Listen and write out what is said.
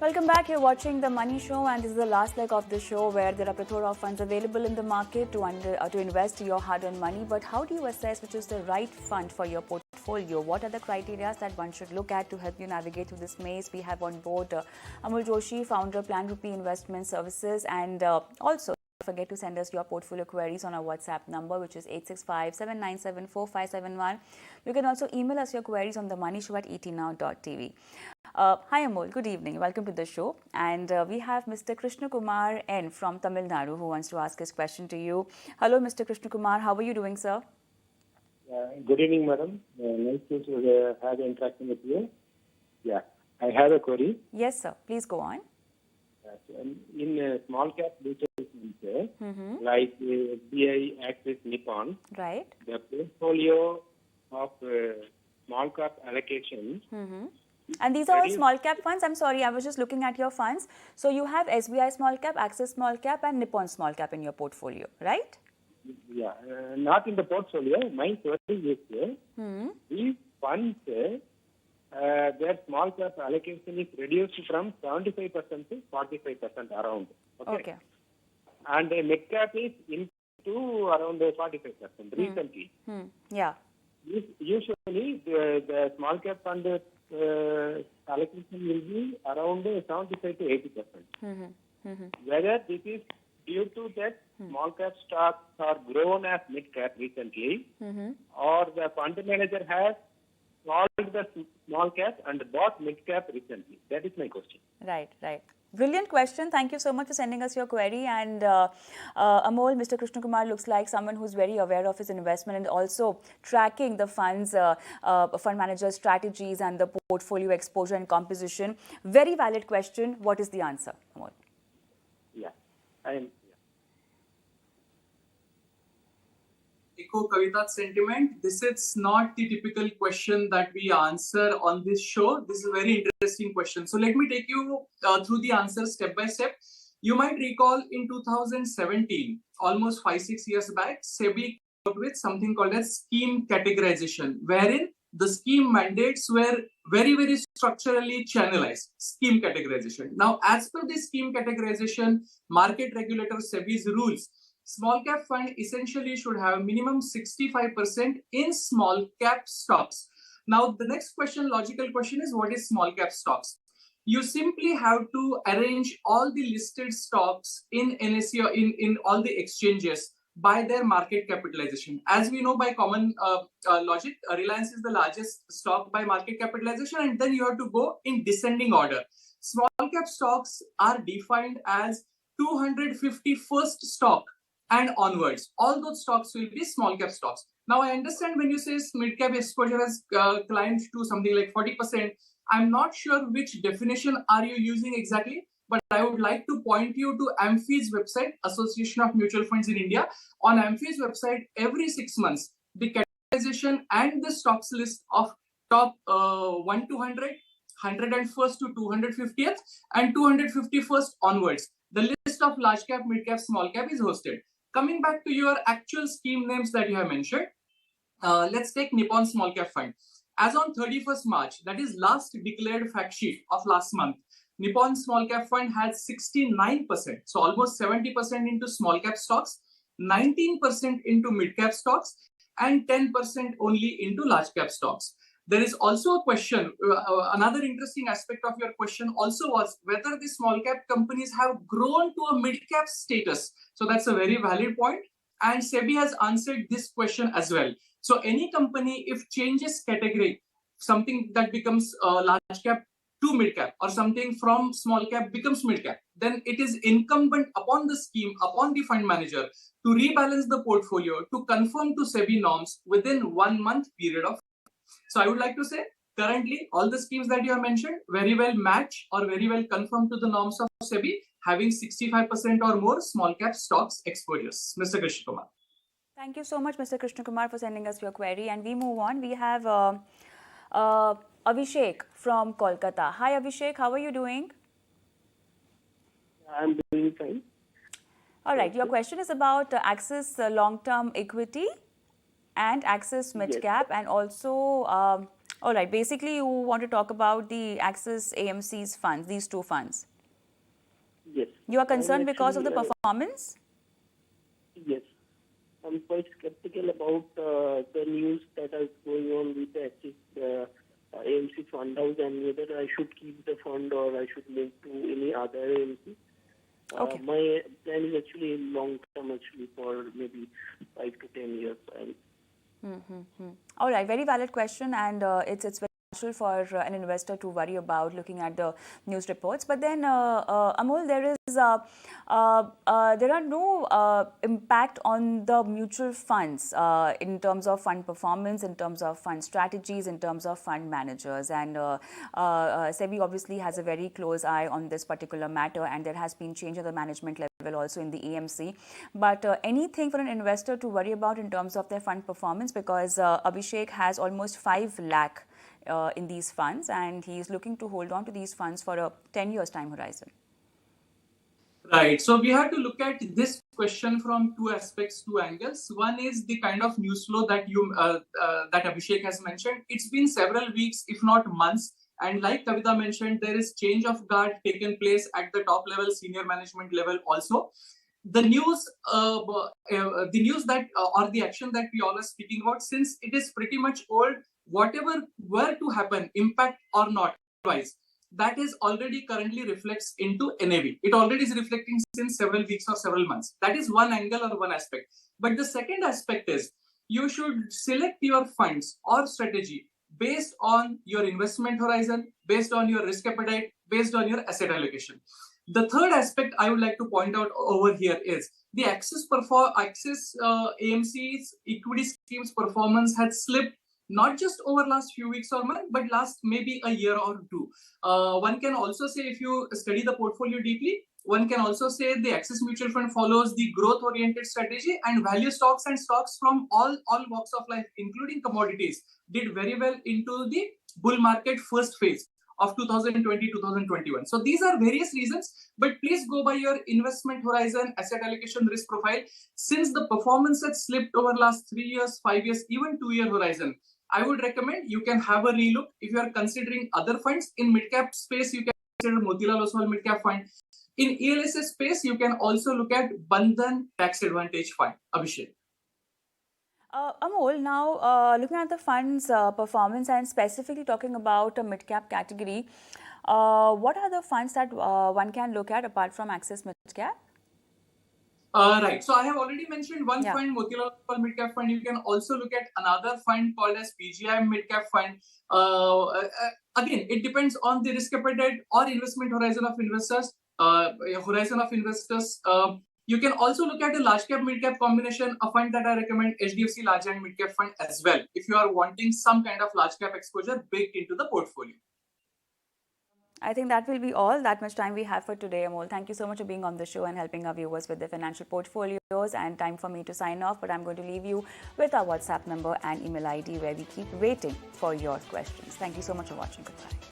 Welcome back. You're watching The Money Show, and this is the last leg of the show where there are plethora of funds available in the market to invest your hard-earned money. But how do you assess which is the right fund for your portfolio? What are the criteria that one should look at to help you navigate through this maze? We have on board Amol Joshi, founder Plan Rupee Investment Services, and also don't forget to send us your portfolio queries on our WhatsApp number, which is 865-797-4571. You can also email us your queries on themoneyshow@etnow.tv. Hi Amol, good evening. Welcome to the show. And we have Mr. Krishna Kumar N from Tamil Nadu who wants to ask his question to you. Hello, Mr. Krishna Kumar. How are you doing, sir? Good evening, madam. Nice to have the interaction with you. Yeah, I have a query. Yes, sir. Please go on. In small cap mutual funds, like SBI, Axis, Nippon, Right. the portfolio of small cap allocation. And these are all small cap funds. I'm sorry, I was just looking at your funds. So you have SBI small cap, Axis small cap, and Nippon small cap in your portfolio, right? Yeah, not in the portfolio. My query is these funds, their small cap allocation is reduced from 75% to 45% around. Okay. And mid cap is into around 45% recently. Yeah. Usually, the small cap fund allocation will be around 75 to 80%. Whether this is due to that small cap stocks are grown as mid cap recently, or the fund manager has sold the small cap and bought mid cap recently. That is my question. Right. Brilliant question. Thank you so much for sending us your query. And Amol, Mr. Krishna Kumar looks like someone who's very aware of his investment and also tracking the funds, fund manager strategies and the portfolio exposure and composition. Very valid question. What is the answer, Amol? Yeah, I am. Echo Kavita's sentiment. This is not the typical question that we answer on this show. This is a very interesting question. So let me take you through the answer step by step. You might recall in 2017, almost 5-6 years back, SEBI came out with something called as scheme categorization, wherein the scheme mandates were very, very structurally channelized. Scheme categorization. Now, as per this scheme categorization, market regulator SEBI's rules, small cap fund essentially should have minimum 65% in small cap stocks. Now, the next logical question is, what is small cap stocks? You simply have to arrange all the listed stocks in NSE or in all the exchanges by their market capitalization. As we know by common logic, Reliance is the largest stock by market capitalization, and then you have to go in descending order. Small cap stocks are defined as 251st stock and onwards. All those stocks will be small cap stocks. Now, I understand when you say mid cap exposure has climbed to something like 40%, I'm not sure which definition are you using exactly, but I would like to point you to AMFI's website, Association of Mutual Funds in India. On AMFI's website, every 6 months, the categorization and the stocks list of top 1 to 100, 101st to 250th, and 251st onwards. The list of large cap, mid cap, small cap is hosted. Coming back to your actual scheme names that you have mentioned, let's take Nippon Small Cap Fund. As on 31st March, that is last declared fact sheet of last month, Nippon Small Cap Fund had 69%, so almost 70% into small cap stocks, 19% into mid cap stocks, and 10% only into large cap stocks. There is also a question, another interesting aspect of your question also was whether the small cap companies have grown to a mid cap status. So that's a very valid point. And SEBI has answered this question as well. So any company, if changes category, something that becomes large cap to mid cap or something from small cap becomes mid cap, then it is incumbent upon the scheme, upon the fund manager to rebalance the portfolio to conform to SEBI norms within 1 month period of. So I would like to say, currently, all the schemes that you have mentioned very well match or very well conform to the norms of SEBI, having 65% or more small cap stocks exposures. Mr. Krishna Kumar. Thank you so much, Mr. Krishna Kumar, for sending us your query. And we move on. We have Abhishek from Kolkata. Hi, Abhishek. How are you doing? I'm doing fine. All right. Your question is about Axis long-term equity and Axis mid cap, and also All right. Basically, you want to talk about the Axis AMC's funds, these two funds. Yes. You are concerned because of the Actually, performance? yes. I'm quite skeptical about the news that is going on with the Axis AMC fund house and whether I should keep the fund or I should move to any other AMC. Okay. My plan is actually long term, actually for maybe 5 to 10 years. All right, very valid question, and it's very natural for an investor to worry about looking at the news reports. But then, Amol, there are no impact on the mutual funds in terms of fund performance, in terms of fund strategies, in terms of fund managers, and SEBI obviously has a very close eye on this particular matter, and there has been change at the management level also in the AMC. But anything for an investor to worry about in terms of their fund performance, because Abhishek has almost 5 lakh in these funds, and he is looking to hold on to these funds for a 10 years time horizon. Right. So we have to look at this question from two aspects, two angles. One is the kind of news flow that that Abhishek has mentioned. It's been several weeks, if not months. And like Kavita mentioned, there is change of guard taken place at the top level, senior management level also. The news that or the action that we all are speaking about, since it is pretty much old, whatever were to happen, impact or not, otherwise, that is already currently reflects into NAV. It already is reflecting since several weeks or several months. That is one angle or one aspect. But the second aspect is you should select your funds or strategy based on your investment horizon, based on your risk appetite, based on your asset allocation. The third aspect I would like to point out over here is the Axis AMC's equity schemes performance had slipped not just over last few weeks or months, but last maybe a year or two. One can also say, if you study the portfolio deeply, one can also say the Axis Mutual Fund follows the growth-oriented strategy, and value stocks and stocks from all walks of life, including commodities, did very well into the bull market first phase of 2020-2021. So these are various reasons, but please go by your investment horizon, asset allocation, risk profile. Since the performance has slipped over last 3 years, 5 years, even 2-year horizon, I would recommend you can have a relook. If you are considering other funds in mid-cap space, you can consider Motilal Oswal Mid-Cap Fund. In ELSS space, you can also look at Bandhan Tax Advantage Fund. Abhishek. Amol, now looking at the fund's performance and specifically talking about a mid-cap category, what are the funds that one can look at apart from Axis Mid-Cap? Right. So I have already mentioned one fund, Motilal Oswal Mid-Cap Fund. You can also look at another fund called as PGI Mid-Cap Fund. Again, it depends on the risk appetite or investment horizon of investors. You can also look at a large cap mid cap combination, a fund that I recommend, HDFC Large and Mid Cap Fund as well, if you are wanting some kind of large cap exposure baked into the portfolio. I think that will be all. That much time we have for today, Amol. Thank you so much for being on the show and helping our viewers with their financial portfolios. And time for me to sign off, but I'm going to leave you with our WhatsApp number and email ID where we keep waiting for your questions. Thank you so much for watching. Goodbye.